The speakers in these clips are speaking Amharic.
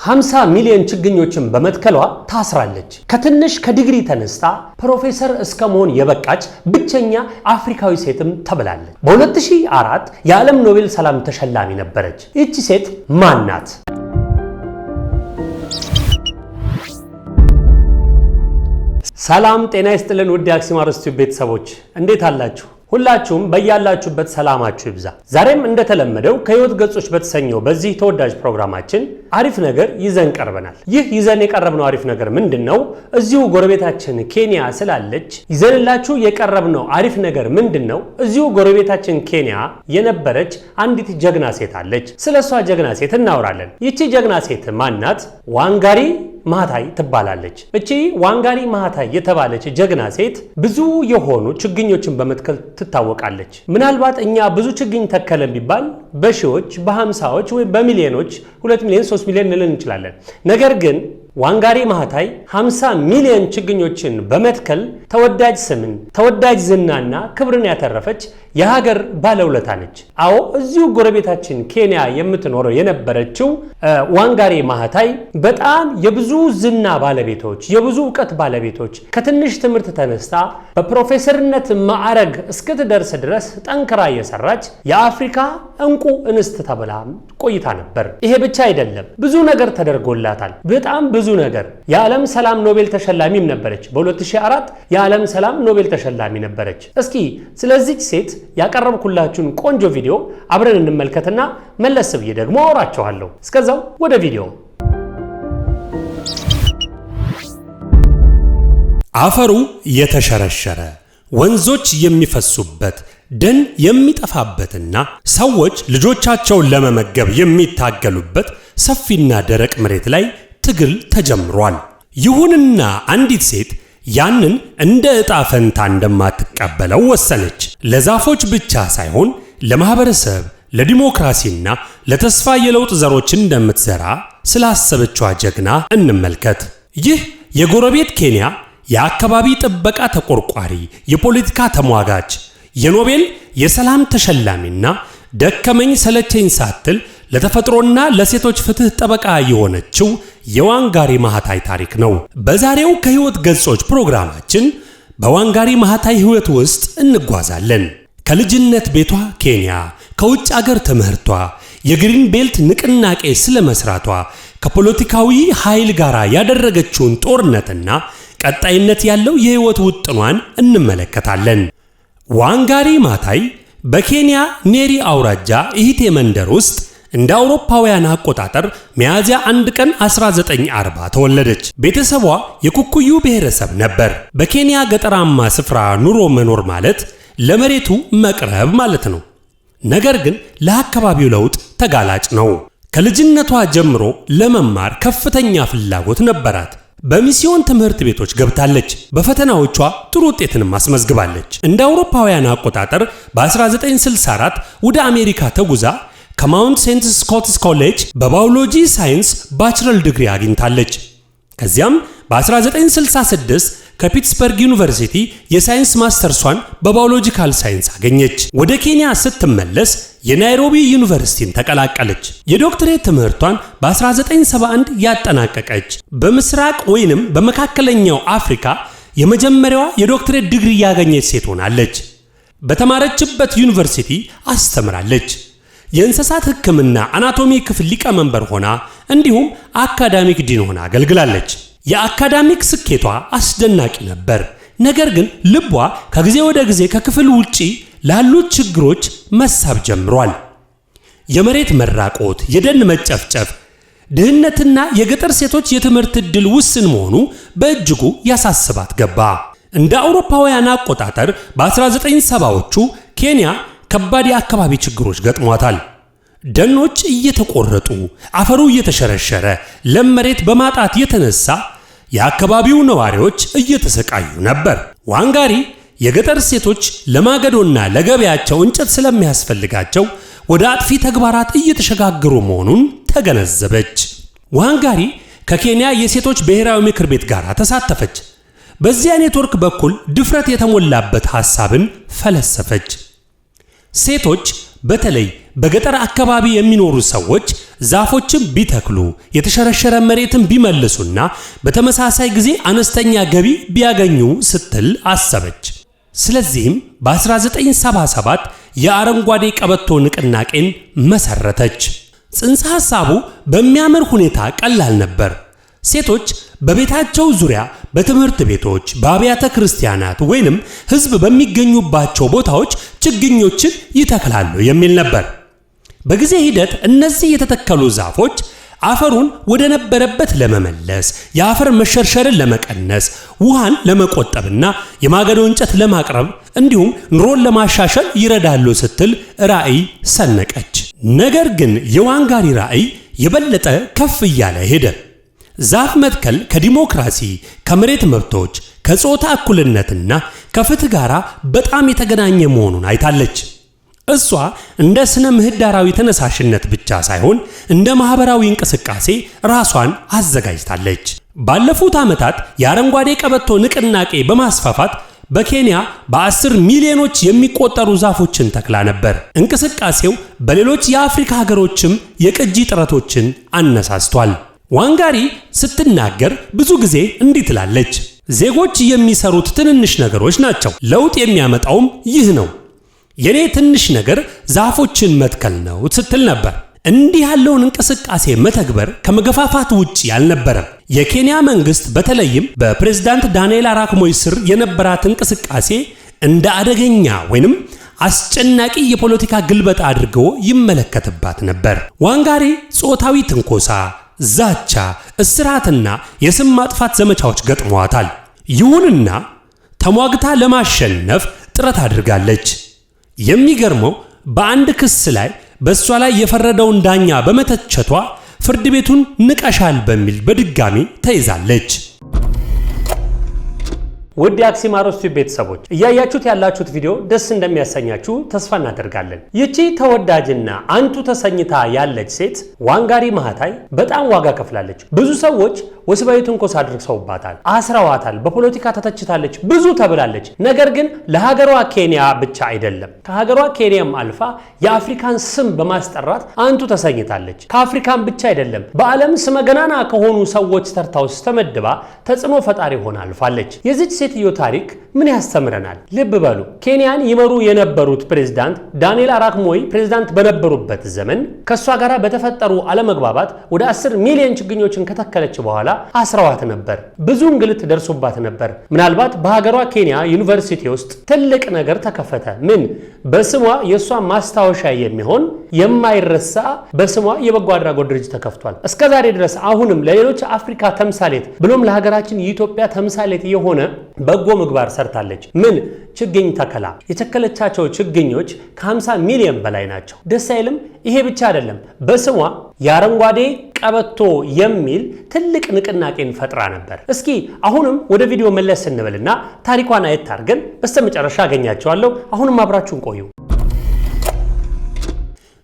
50 ሚሊዮን ችግኞችን በመትከሏ ታስራለች። ከትንሽ ከዲግሪ ተነስታ ፕሮፌሰር እስከ መሆን የበቃች ብቸኛ አፍሪካዊ ሴትም ተብላለች። በ2004 የዓለም ኖቤል ሰላም ተሸላሚ ነበረች። ይህቺ ሴት ማን ናት? ሰላም ጤና ይስጥልን ውድ የአክሱማሮስ ቲዩብ ቤተሰቦች እንዴት አላችሁ? ሁላችሁም በያላችሁበት ሰላማችሁ ይብዛ። ዛሬም እንደተለመደው ከህይወት ገጾች በተሰኘው በዚህ ተወዳጅ ፕሮግራማችን አሪፍ ነገር ይዘን ቀርበናል። ይህ ይዘን የቀረብነው አሪፍ ነገር ምንድነው? እዚሁ ጎረቤታችን ኬንያ ስላለች ይዘንላችሁ የቀረብነው አሪፍ ነገር ምንድነው? እዚሁ ጎረቤታችን ኬንያ የነበረች አንዲት ጀግና ሴት አለች። ስለሷ ጀግና ሴት እናወራለን። ይቺ ጀግና ሴት ማናት? ዋንጋሪ ማህታይ ትባላለች። እቺ ዋንጋሪ ማህታይ የተባለች ጀግና ሴት ብዙ የሆኑ ችግኞችን በመትከል ትታወቃለች። ምናልባት እኛ ብዙ ችግኝ ተከለን ቢባል በሺዎች፣ በ50ዎች ወይ በሚሊዮኖች 2 ሚሊዮን 3 ሚሊዮን ልልን እንችላለን። ነገር ግን ዋንጋሪ ማህታይ 50 ሚሊዮን ችግኞችን በመትከል ተወዳጅ ስምን፣ ተወዳጅ ዝናና ክብርን ያተረፈች የሀገር ባለውለታ ነች። አዎ እዚሁ ጎረቤታችን ኬንያ የምትኖረው የነበረችው ዋንጋሪ ማህታይ በጣም የብዙ ዝና ባለቤቶች፣ የብዙ ዕውቀት ባለቤቶች ከትንሽ ትምህርት ተነስታ በፕሮፌሰርነት ማዕረግ እስክትደርስ ድረስ ጠንክራ የሰራች የአፍሪካ እንቁ እንስት ተብላ ቆይታ ነበር። ይሄ ብቻ አይደለም፣ ብዙ ነገር ተደርጎላታል። በጣም ብዙ ነገር። የዓለም ሰላም ኖቤል ተሸላሚም ነበረች። በ2004 የዓለም ሰላም ኖቤል ተሸላሚ ነበረች። እስኪ ስለዚህች ሴት ያቀረብኩላችሁን ቆንጆ ቪዲዮ አብረን እንመልከትና መለስ ብዬ ደግሞ አወራችኋለሁ። እስከዛው ወደ ቪዲዮ። አፈሩ የተሸረሸረ፣ ወንዞች የሚፈሱበት፣ ደን የሚጠፋበትና ሰዎች ልጆቻቸውን ለመመገብ የሚታገሉበት ሰፊና ደረቅ መሬት ላይ ትግል ተጀምሯል። ይሁንና አንዲት ሴት ያንን እንደ ዕጣ ፈንታ እንደማትቀበለው ወሰነች። ለዛፎች ብቻ ሳይሆን ለማህበረሰብ፣ ለዲሞክራሲና ለተስፋ የለውጥ ዘሮች እንደምትዘራ ስላሰበችዋ ጀግና እንመልከት። ይህ የጎረቤት ኬንያ የአካባቢ ጥበቃ ተቆርቋሪ፣ የፖለቲካ ተሟጋች፣ የኖቤል የሰላም ተሸላሚና ደከመኝ ሰለቸኝ ሳትል ለተፈጥሮና ለሴቶች ፍትህ ጠበቃ የሆነችው የዋንጋሪ ማህታይ ታሪክ ነው። በዛሬው ከህይወት ገጾች ፕሮግራማችን በዋንጋሪ ማህታይ ህይወት ውስጥ እንጓዛለን። ከልጅነት ቤቷ ኬንያ፣ ከውጭ አገር ትምህርቷ፣ የግሪን ቤልት ንቅናቄ ስለመስራቷ፣ ከፖለቲካዊ ኃይል ጋር ያደረገችውን ጦርነትና ቀጣይነት ያለው የህይወት ውጥኗን እንመለከታለን። ዋንጋሪ ማህታይ በኬንያ ኔሪ አውራጃ ኢሂቴ መንደር ውስጥ እንደ አውሮፓውያን አቆጣጠር ሚያዝያ 1 ቀን 1940 ተወለደች። ቤተሰቧ የኩኩዩ ብሔረሰብ ነበር። በኬንያ ገጠራማ ስፍራ ኑሮ መኖር ማለት ለመሬቱ መቅረብ ማለት ነው። ነገር ግን ለአካባቢው ለውጥ ተጋላጭ ነው። ከልጅነቷ ጀምሮ ለመማር ከፍተኛ ፍላጎት ነበራት። በሚስዮን ትምህርት ቤቶች ገብታለች። በፈተናዎቿ ጥሩ ውጤትንም አስመዝግባለች። እንደ አውሮፓውያን አቆጣጠር በ1964 ወደ አሜሪካ ተጉዛ ከማውንት ሴንት ስኮትስ ኮሌጅ በባዮሎጂ ሳይንስ ባችለር ዲግሪ አግኝታለች። ከዚያም በ1966 ከፒትስበርግ ዩኒቨርሲቲ የሳይንስ ማስተርሷን በባዮሎጂካል ሳይንስ አገኘች። ወደ ኬንያ ስትመለስ የናይሮቢ ዩኒቨርሲቲን ተቀላቀለች። የዶክትሬት ትምህርቷን በ1971 ያጠናቀቀች በምስራቅ ወይንም በመካከለኛው አፍሪካ የመጀመሪያዋ የዶክትሬት ዲግሪ ያገኘች ሴት ሆናለች። በተማረችበት ዩኒቨርሲቲ አስተምራለች። የእንስሳት ሕክምና አናቶሚ ክፍል ሊቀመንበር ሆና እንዲሁም አካዳሚክ ዲን ሆና አገልግላለች። የአካዳሚክ ስኬቷ አስደናቂ ነበር። ነገር ግን ልቧ ከጊዜ ወደ ጊዜ ከክፍል ውጪ ላሉት ችግሮች መሳብ ጀምሯል። የመሬት መራቆት፣ የደን መጨፍጨፍ፣ ድህነትና የገጠር ሴቶች የትምህርት ዕድል ውስን መሆኑ በእጅጉ ያሳስባት ገባ። እንደ አውሮፓውያን አቆጣጠር በ1970ዎቹ ኬንያ ከባድ የአካባቢ ችግሮች ገጥሟታል። ደኖች እየተቆረጡ፣ አፈሩ እየተሸረሸረ፣ ለም መሬት በማጣት የተነሳ የአካባቢው ነዋሪዎች እየተሰቃዩ ነበር። ዋንጋሪ የገጠር ሴቶች ለማገዶና ለገበያቸው እንጨት ስለሚያስፈልጋቸው ወደ አጥፊ ተግባራት እየተሸጋገሩ መሆኑን ተገነዘበች። ዋንጋሪ ከኬንያ የሴቶች ብሔራዊ ምክር ቤት ጋር ተሳተፈች። በዚያ ኔትወርክ በኩል ድፍረት የተሞላበት ሐሳብን ፈለሰፈች። ሴቶች በተለይ በገጠር አካባቢ የሚኖሩ ሰዎች ዛፎችን ቢተክሉ የተሸረሸረ መሬትን ቢመልሱና በተመሳሳይ ጊዜ አነስተኛ ገቢ ቢያገኙ ስትል አሰበች። ስለዚህም በ1977 የአረንጓዴ ቀበቶ ንቅናቄን መሰረተች። ጽንሰ ሐሳቡ በሚያምር ሁኔታ ቀላል ነበር። ሴቶች በቤታቸው ዙሪያ፣ በትምህርት ቤቶች፣ በአብያተ ክርስቲያናት ወይንም ሕዝብ በሚገኙባቸው ቦታዎች ችግኞችን ይተክላሉ የሚል ነበር። በጊዜ ሂደት እነዚህ የተተከሉ ዛፎች አፈሩን ወደ ነበረበት ለመመለስ፣ የአፈር መሸርሸርን ለመቀነስ፣ ውሃን ለመቆጠብና የማገዶ እንጨት ለማቅረብ እንዲሁም ኑሮን ለማሻሻል ይረዳሉ ስትል ራዕይ ሰነቀች። ነገር ግን የዋንጋሪ ራዕይ የበለጠ ከፍ እያለ ሄደ። ዛፍ መትከል ከዲሞክራሲ፣ ከመሬት መብቶች፣ ከጾታ እኩልነትና ከፍትህ ጋር በጣም የተገናኘ መሆኑን አይታለች። እሷ እንደ ስነ ምህዳራዊ ተነሳሽነት ብቻ ሳይሆን እንደ ማህበራዊ እንቅስቃሴ ራሷን አዘጋጅታለች። ባለፉት ዓመታት የአረንጓዴ ቀበቶ ንቅናቄ በማስፋፋት በኬንያ በ10 ሚሊዮኖች የሚቆጠሩ ዛፎችን ተክላ ነበር። እንቅስቃሴው በሌሎች የአፍሪካ ሀገሮችም የቅጂ ጥረቶችን አነሳስቷል። ዋንጋሪ ስትናገር ብዙ ጊዜ እንዲህ ትላለች፣ ዜጎች የሚሰሩት ትንንሽ ነገሮች ናቸው፣ ለውጥ የሚያመጣውም ይህ ነው። የኔ ትንሽ ነገር ዛፎችን መትከል ነው ስትል ነበር። እንዲህ ያለውን እንቅስቃሴ መተግበር ከመገፋፋት ውጪ አልነበረም። የኬንያ መንግስት በተለይም በፕሬዝዳንት ዳንኤል አራፕ ሞይ ስር የነበራት እንቅስቃሴ እንደ አደገኛ ወይንም አስጨናቂ የፖለቲካ ግልበጣ አድርጎ ይመለከትባት ነበር። ዋንጋሪ ጾታዊ ትንኮሳ፣ ዛቻ፣ እስራትና የስም ማጥፋት ዘመቻዎች ገጥመዋታል። ይሁንና ተሟግታ ለማሸነፍ ጥረት አድርጋለች። የሚገርመው በአንድ ክስ ላይ በእሷ ላይ የፈረደውን ዳኛ በመተቸቷ ፍርድ ቤቱን ንቀሻል በሚል በድጋሚ ተይዛለች። ውድ የአክሲማሮስ ቲዩብ ቤተሰቦች እያያችሁት ያላችሁት ቪዲዮ ደስ እንደሚያሰኛችሁ ተስፋ እናደርጋለን። ይቺ ተወዳጅና አንቱ ተሰኝታ ያለች ሴት ዋንጋሪ ማህታይ በጣም ዋጋ ከፍላለች። ብዙ ሰዎች ወስባዊ ትንኮሳ አድርሰውባታል፣ አስረዋታል፣ በፖለቲካ ተተችታለች፣ ብዙ ተብላለች። ነገር ግን ለሀገሯ ኬንያ ብቻ አይደለም፣ ከሀገሯ ኬንያም አልፋ የአፍሪካን ስም በማስጠራት አንቱ ተሰኝታለች። ከአፍሪካን ብቻ አይደለም፣ በዓለም ስመ ገናና ከሆኑ ሰዎች ተርታ ውስጥ ተመድባ ተጽዕኖ ፈጣሪ ሆና አልፋለች። የዚች ሴትዮ ታሪክ ምን ያስተምረናል? ልብ በሉ። ኬንያን ይመሩ የነበሩት ፕሬዝዳንት ዳንኤል አራፕ ሞይ ፕሬዝዳንት በነበሩበት ዘመን ከሷ ጋር በተፈጠሩ አለመግባባት ወደ 10 ሚሊዮን ችግኞችን ከተከለች በኋላ አስረዋት ነበር። ብዙ እንግልት ደርሶባት ነበር። ምናልባት በሀገሯ ኬንያ ዩኒቨርሲቲ ውስጥ ትልቅ ነገር ተከፈተ። ምን? በስሟ የሷ ማስታወሻ የሚሆን የማይረሳ በስሟ የበጎ አድራጎት ድርጅት ተከፍቷል። እስከዛሬ ድረስ አሁንም ለሌሎች አፍሪካ ተምሳሌት ብሎም ለሀገራችን የኢትዮጵያ ተምሳሌት የሆነ በጎ ምግባር ሰርታለች። ምን? ችግኝ ተከላ። የተከለቻቸው ችግኞች ከ50 ሚሊዮን በላይ ናቸው። ደስ አይልም? ይሄ ብቻ አይደለም። በስሟ የአረንጓዴ ቀበቶ የሚል ትልቅ ንቅናቄን ፈጥራ ነበር። እስኪ አሁንም ወደ ቪዲዮ መለስ እንበልና ታሪኳን አየት አድርገን በስተመጨረሻ አገኛቸዋለሁ። አሁንም አብራችሁን ቆዩ።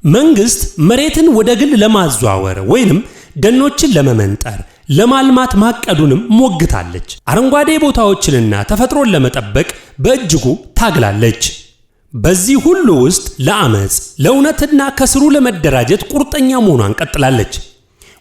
መንግስት መሬትን ወደ ግል ለማዘዋወር ወይንም ደኖችን ለመመንጠር ለማልማት ማቀዱንም ሞግታለች። አረንጓዴ ቦታዎችንና ተፈጥሮን ለመጠበቅ በእጅጉ ታግላለች። በዚህ ሁሉ ውስጥ ለአመጽ፣ ለእውነትና ከስሩ ለመደራጀት ቁርጠኛ መሆኗን ቀጥላለች።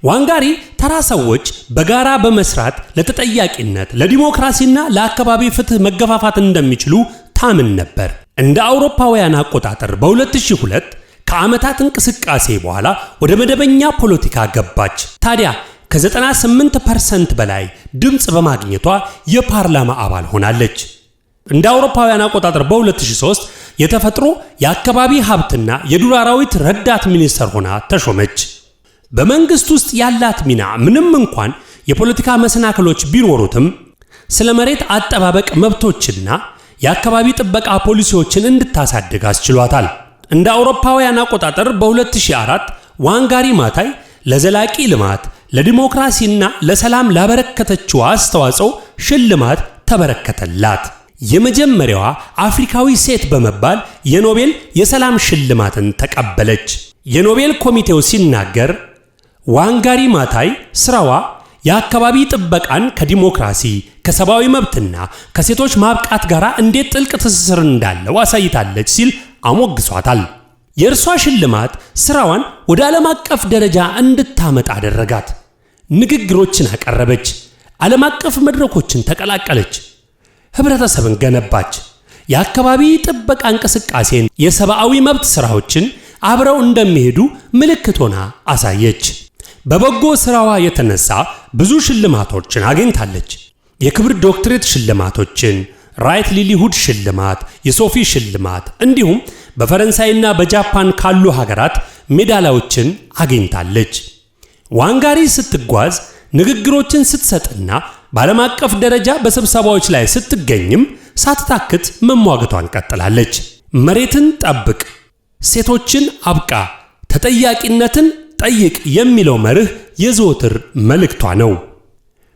ዋንጋሪ ተራ ሰዎች በጋራ በመስራት ለተጠያቂነት፣ ለዲሞክራሲና ለአካባቢ ፍትህ መገፋፋት እንደሚችሉ ታምን ነበር። እንደ አውሮፓውያን አቆጣጠር በ2002 ከዓመታት እንቅስቃሴ በኋላ ወደ መደበኛ ፖለቲካ ገባች። ታዲያ ከ98% በላይ ድምጽ በማግኘቷ የፓርላማ አባል ሆናለች። እንደ አውሮፓውያን አቆጣጠር በ2003 የተፈጥሮ የአካባቢ ሀብትና የዱር አራዊት ረዳት ሚኒስትር ሆና ተሾመች። በመንግስት ውስጥ ያላት ሚና ምንም እንኳን የፖለቲካ መሰናክሎች ቢኖሩትም ስለ መሬት አጠባበቅ መብቶችና የአካባቢ ጥበቃ ፖሊሲዎችን እንድታሳድግ አስችሏታል። እንደ አውሮፓውያን አቆጣጠር በ2004 ዋንጋሪ ማታይ ለዘላቂ ልማት፣ ለዲሞክራሲና ለሰላም ላበረከተችው አስተዋጽኦ ሽልማት ተበረከተላት። የመጀመሪያዋ አፍሪካዊ ሴት በመባል የኖቤል የሰላም ሽልማትን ተቀበለች። የኖቤል ኮሚቴው ሲናገር ዋንጋሪ ማታይ ስራዋ የአካባቢ ጥበቃን ከዲሞክራሲ፣ ከሰብአዊ መብትና ከሴቶች ማብቃት ጋር እንዴት ጥልቅ ትስስር እንዳለው አሳይታለች ሲል አሞግሷታል። የእርሷ ሽልማት ስራዋን ወደ ዓለም አቀፍ ደረጃ እንድታመጣ አደረጋት። ንግግሮችን አቀረበች፣ ዓለም አቀፍ መድረኮችን ተቀላቀለች፣ ህብረተሰብን ገነባች፣ የአካባቢ ጥበቃ እንቅስቃሴን፣ የሰብአዊ መብት ስራዎችን አብረው እንደሚሄዱ ምልክት ሆና አሳየች። በበጎ ስራዋ የተነሳ ብዙ ሽልማቶችን አግኝታለች። የክብር ዶክትሬት ሽልማቶችን፣ ራይት ሊሊሁድ ሽልማት፣ የሶፊ ሽልማት እንዲሁም በፈረንሳይና በጃፓን ካሉ ሀገራት ሜዳሊያዎችን አግኝታለች። ዋንጋሪ ስትጓዝ ንግግሮችን ስትሰጥና በዓለም አቀፍ ደረጃ በስብሰባዎች ላይ ስትገኝም ሳትታክት መሟገቷን ቀጥላለች። መሬትን ጠብቅ፣ ሴቶችን አብቃ፣ ተጠያቂነትን ጠይቅ የሚለው መርህ የዘወትር መልእክቷ ነው።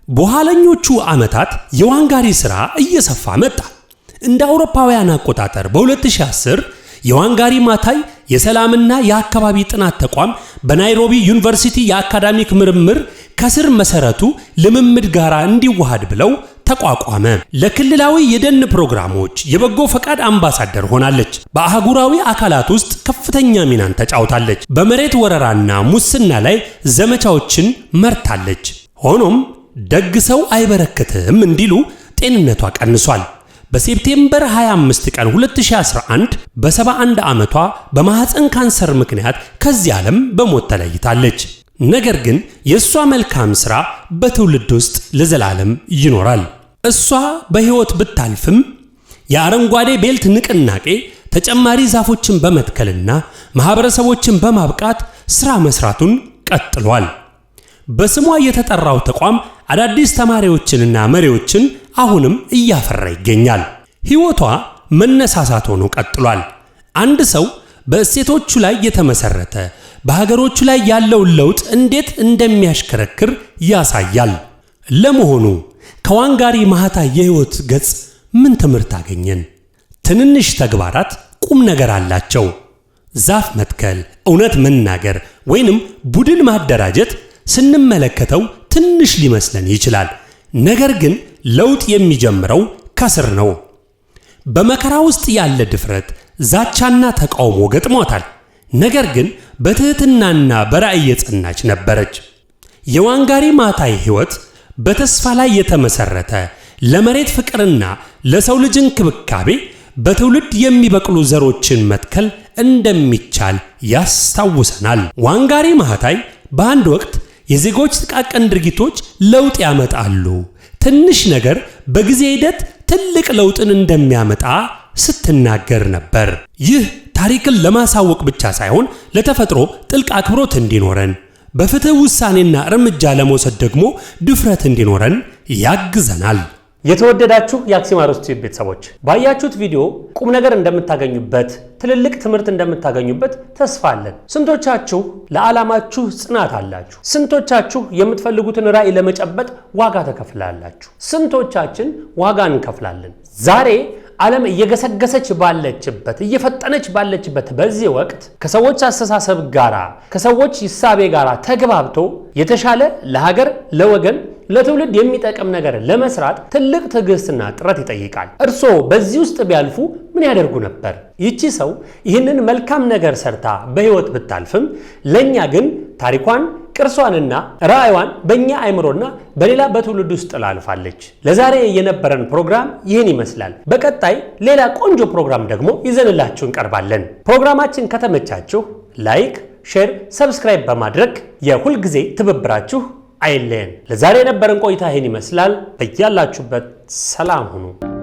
በኋለኞቹ ዓመታት የዋንጋሪ ሥራ እየሰፋ መጣ። እንደ አውሮፓውያን አቆጣጠር በ2010 የዋንጋሪ ማታይ የሰላምና የአካባቢ ጥናት ተቋም በናይሮቢ ዩኒቨርሲቲ የአካዳሚክ ምርምር ከስር መሰረቱ ልምምድ ጋር እንዲዋሃድ ብለው ተቋቋመ። ለክልላዊ የደን ፕሮግራሞች የበጎ ፈቃድ አምባሳደር ሆናለች። በአህጉራዊ አካላት ውስጥ ከፍተኛ ሚናን ተጫውታለች። በመሬት ወረራና ሙስና ላይ ዘመቻዎችን መርታለች። ሆኖም ደግ ሰው አይበረክትም እንዲሉ ጤንነቷ ቀንሷል። በሴፕቴምበር 25 ቀን 2011 በ71 ዓመቷ በማህፀን ካንሰር ምክንያት ከዚህ ዓለም በሞት ተለይታለች። ነገር ግን የእሷ መልካም ሥራ በትውልድ ውስጥ ለዘላለም ይኖራል። እሷ በሕይወት ብታልፍም የአረንጓዴ ቤልት ንቅናቄ ተጨማሪ ዛፎችን በመትከልና ማህበረሰቦችን በማብቃት ሥራ መስራቱን ቀጥሏል። በስሟ የተጠራው ተቋም አዳዲስ ተማሪዎችንና መሪዎችን አሁንም እያፈራ ይገኛል። ሕይወቷ መነሳሳት ሆኖ ቀጥሏል። አንድ ሰው በእሴቶቹ ላይ የተመሰረተ በሀገሮቹ ላይ ያለውን ለውጥ እንዴት እንደሚያሽከረክር ያሳያል። ለመሆኑ ከዋንጋሪ ማህታይ የሕይወት ገጽ ምን ትምህርት አገኘን? ትንንሽ ተግባራት ቁም ነገር አላቸው። ዛፍ መትከል፣ እውነት መናገር ወይንም ቡድን ማደራጀት ስንመለከተው ትንሽ ሊመስለን ይችላል። ነገር ግን ለውጥ የሚጀምረው ከስር ነው። በመከራ ውስጥ ያለ ድፍረት፣ ዛቻና ተቃውሞ ገጥሟታል። ነገር ግን በትህትናና በራዕይ የጸናች ነበረች። የዋንጋሪ ማታይ ሕይወት በተስፋ ላይ የተመሰረተ ለመሬት ፍቅርና ለሰው ልጅ እንክብካቤ በትውልድ የሚበቅሉ ዘሮችን መትከል እንደሚቻል ያስታውሰናል። ዋንጋሪ ማታይ በአንድ ወቅት የዜጎች ጥቃቅን ድርጊቶች ለውጥ ያመጣሉ፣ ትንሽ ነገር በጊዜ ሂደት ትልቅ ለውጥን እንደሚያመጣ ስትናገር ነበር። ይህ ታሪክን ለማሳወቅ ብቻ ሳይሆን ለተፈጥሮ ጥልቅ አክብሮት እንዲኖረን፣ በፍትህ ውሳኔና እርምጃ ለመውሰድ ደግሞ ድፍረት እንዲኖረን ያግዘናል። የተወደዳችሁ የአክሲማሮስ ቲዩብ ቤተሰቦች ባያችሁት ቪዲዮ ቁም ነገር እንደምታገኙበት፣ ትልልቅ ትምህርት እንደምታገኙበት ተስፋ አለን። ስንቶቻችሁ ለዓላማችሁ ጽናት አላችሁ? ስንቶቻችሁ የምትፈልጉትን ራዕይ ለመጨበጥ ዋጋ ተከፍላላችሁ? ስንቶቻችን ዋጋ እንከፍላለን? ዛሬ ዓለም እየገሰገሰች ባለችበት እየፈጠነች ባለችበት በዚህ ወቅት ከሰዎች አስተሳሰብ ጋራ ከሰዎች ይሳቤ ጋራ ተግባብቶ የተሻለ ለሀገር ለወገን ለትውልድ የሚጠቅም ነገር ለመስራት ትልቅ ትዕግስትና ጥረት ይጠይቃል። እርስዎ በዚህ ውስጥ ቢያልፉ ምን ያደርጉ ነበር? ይቺ ሰው ይህንን መልካም ነገር ሰርታ በሕይወት ብታልፍም ለኛ ግን ታሪኳን ቅርሷንና ራዕይዋን በእኛ አይምሮና በሌላ በትውልድ ውስጥ ላልፋለች። ለዛሬ የነበረን ፕሮግራም ይህን ይመስላል። በቀጣይ ሌላ ቆንጆ ፕሮግራም ደግሞ ይዘንላችሁ እንቀርባለን። ፕሮግራማችን ከተመቻችሁ ላይክ፣ ሼር፣ ሰብስክራይብ በማድረግ የሁልጊዜ ትብብራችሁ አይለየን። ለዛሬ የነበረን ቆይታ ይህን ይመስላል። በያላችሁበት ሰላም ሁኑ።